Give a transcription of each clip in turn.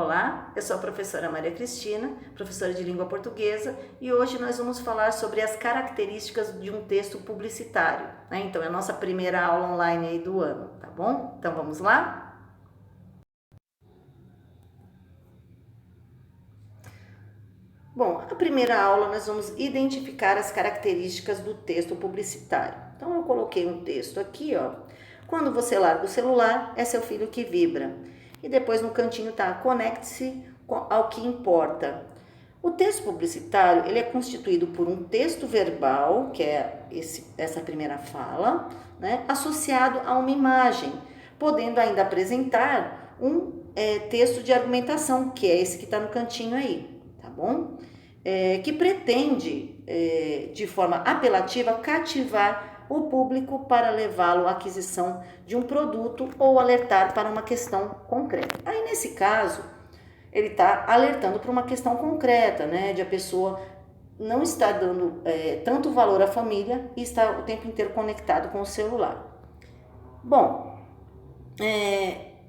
Olá, eu sou a professora Maria Cristina, professora de língua portuguesa, e hoje nós vamos falar sobre as características de um texto publicitário, né? Então é a nossa primeira aula online aí do ano, tá bom? Então vamos lá? Bom, a primeira aula nós vamos identificar as características do texto publicitário. Então eu coloquei um texto aqui, ó. Quando você larga o celular, é seu filho que vibra. E depois no cantinho tá, conecte-se ao que importa. O texto publicitário, ele é constituído por um texto verbal, que é essa primeira fala, né, associado a uma imagem, podendo ainda apresentar um texto de argumentação, que é esse que está no cantinho aí, tá bom? Que pretende, de forma apelativa, cativar o público para levá-lo à aquisição de um produto ou alertar para uma questão concreta. Aí, nesse caso, ele está alertando para uma questão concreta, né? De a pessoa não estar dando tanto valor à família e está o tempo inteiro conectado com o celular. Bom,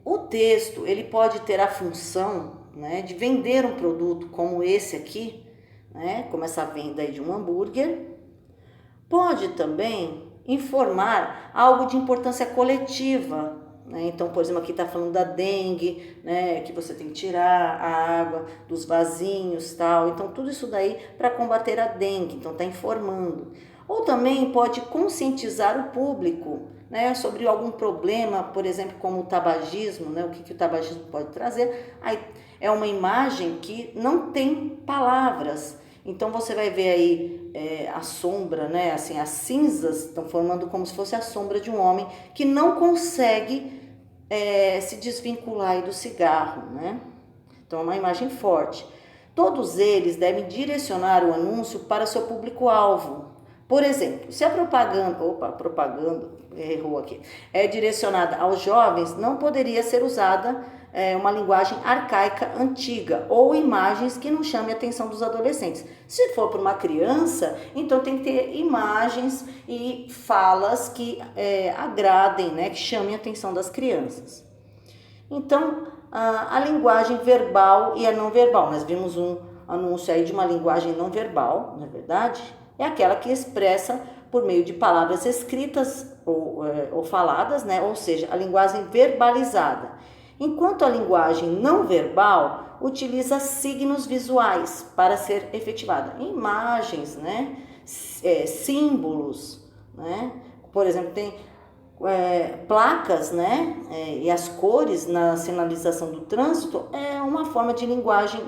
o texto ele pode ter a função, né, de vender um produto como esse aqui, né, como essa venda aí de um hambúrguer. Pode também informar algo de importância coletiva, né? Então, por exemplo, aqui está falando da dengue, né, que você tem que tirar a água dos vasinhos, tal. Então, tudo isso daí para combater a dengue, então está informando. Ou também pode conscientizar o público, né, sobre algum problema, por exemplo, como o tabagismo, né, o que o tabagismo pode trazer. Aí é uma imagem que não tem palavras. Então você vai ver aí a sombra, né, assim, as cinzas estão formando como se fosse a sombra de um homem que não consegue se desvincular aí do cigarro, né? Então é uma imagem forte. Todos eles devem direcionar o anúncio para seu público-alvo. Por exemplo, se a propaganda, errou aqui, é direcionada aos jovens, não poderia ser usada uma linguagem arcaica antiga ou imagens que não chamem a atenção dos adolescentes. Se for para uma criança, então tem que ter imagens e falas que agradem, né, que chamem a atenção das crianças. Então, a linguagem verbal e a não verbal, nós vimos um anúncio aí de uma linguagem não verbal, não é verdade? É aquela que expressa por meio de palavras escritas ou faladas, né? Ou seja, a linguagem verbalizada. Enquanto a linguagem não verbal utiliza signos visuais para ser efetivada. Imagens, né? Símbolos, né? Por exemplo, tem placas, né? E as cores na sinalização do trânsito é uma forma de linguagem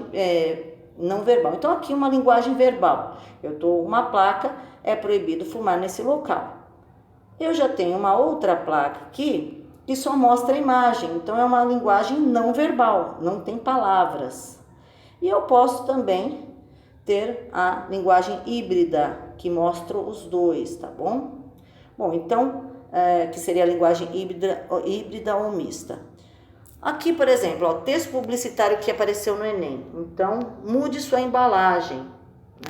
não verbal. Então, aqui uma linguagem verbal. Eu estou uma placa, é proibido fumar nesse local. Eu já tenho uma outra placa aqui que só mostra a imagem. Então, é uma linguagem não verbal, não tem palavras. E eu posso também ter a linguagem híbrida, que mostra os dois, tá bom? Bom, então, que seria a linguagem híbrida ou mista. Aqui, por exemplo, o texto publicitário que apareceu no Enem. Então, mude sua embalagem,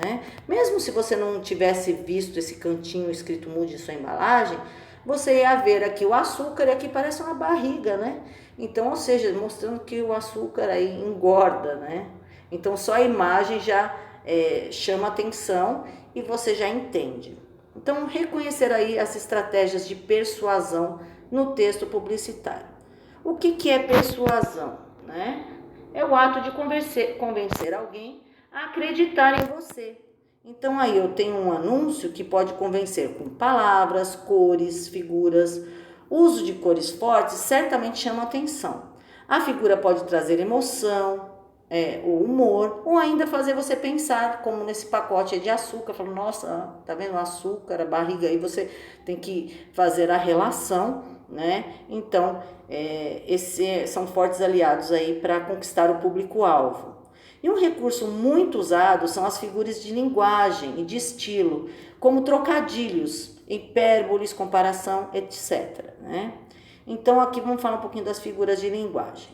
né? Mesmo se você não tivesse visto esse cantinho escrito mude sua embalagem, você ia ver aqui o açúcar e aqui parece uma barriga, né? Então, ou seja, mostrando que o açúcar aí engorda, né? Então, só a imagem já chama atenção e você já entende. Então, reconhecer aí as estratégias de persuasão no texto publicitário. O que é persuasão, né? É o ato de convencer alguém a acreditar em você. Então, aí eu tenho um anúncio que pode convencer com palavras, cores, figuras. O uso de cores fortes certamente chama atenção. A figura pode trazer emoção, o humor, ou ainda fazer você pensar, como nesse pacote de açúcar, falando, nossa, tá vendo o açúcar, a barriga, aí você tem que fazer a relação, né? Então, esses são fortes aliados aí para conquistar o público-alvo. E um recurso muito usado são as figuras de linguagem e de estilo, como trocadilhos, hipérboles, comparação, etc., né? Então, aqui vamos falar um pouquinho das figuras de linguagem.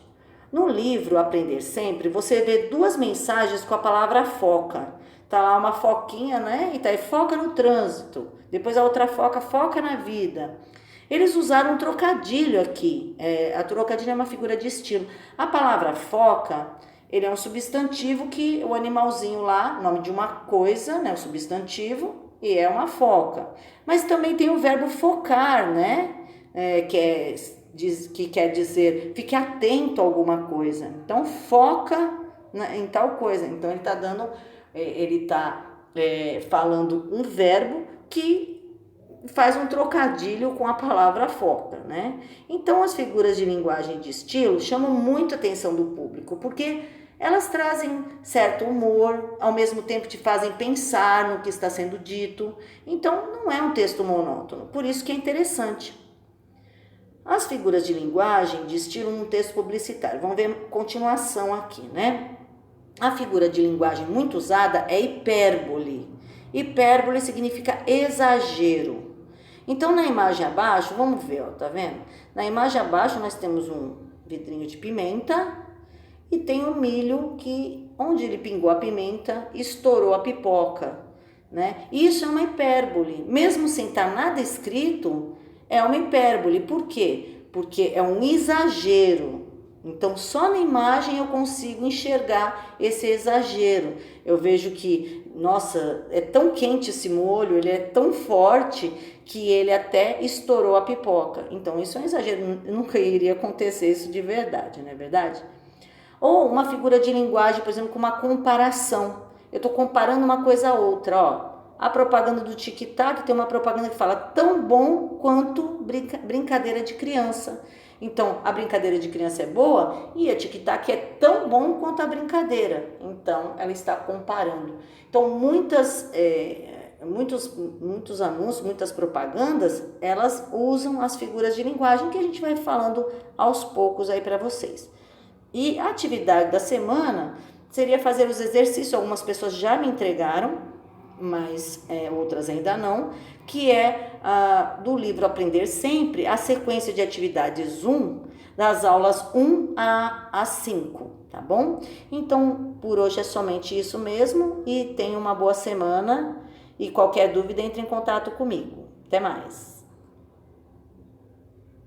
No livro Aprender Sempre, você vê duas mensagens com a palavra foca. Tá lá uma foquinha, né? E tá aí, foca no trânsito. Depois a outra foca, foca na vida. Eles usaram um trocadilho aqui. A trocadilho é uma figura de estilo. A palavra foca, ele é um substantivo que o animalzinho lá, nome de uma coisa, né, o substantivo, e é uma foca. Mas também tem o verbo focar, né, que quer dizer fique atento a alguma coisa. Então, foca em tal coisa. Então, ele está falando um verbo que faz um trocadilho com a palavra foca, né? Então, as figuras de linguagem de estilo chamam muito a atenção do público, porque elas trazem certo humor, ao mesmo tempo te fazem pensar no que está sendo dito. Então, não é um texto monótono, por isso que é interessante. As figuras de linguagem de estilo num texto publicitário. Vamos ver continuação aqui, né? A figura de linguagem muito usada é hipérbole. Hipérbole significa exagero. Então, na imagem abaixo, vamos ver, ó, tá vendo? Na imagem abaixo nós temos um vidrinho de pimenta e tem o milho que, onde ele pingou a pimenta, estourou a pipoca, né? Isso é uma hipérbole. Mesmo sem estar nada escrito, é uma hipérbole. Por quê? Porque é um exagero. Então, só na imagem eu consigo enxergar esse exagero. Eu vejo que, nossa, é tão quente esse molho, ele é tão forte que ele até estourou a pipoca. Então, isso é um exagero, nunca iria acontecer isso de verdade, não é verdade? Ou uma figura de linguagem, por exemplo, com uma comparação. Eu estou comparando uma coisa a outra, ó. A propaganda do Tic-Tac tem uma propaganda que fala tão bom quanto brincadeira de criança. Então, a brincadeira de criança é boa e a Tic-Tac é tão bom quanto a brincadeira. Então, ela está comparando. Então, muitos anúncios, muitas propagandas, elas usam as figuras de linguagem que a gente vai falando aos poucos aí para vocês. E a atividade da semana seria fazer os exercícios. Algumas pessoas já me entregaram, mas outras ainda não, que é do livro Aprender Sempre, a sequência de atividades 1, das aulas 1 a 5, tá bom? Então, por hoje é somente isso mesmo e tenha uma boa semana e qualquer dúvida entre em contato comigo. Até mais!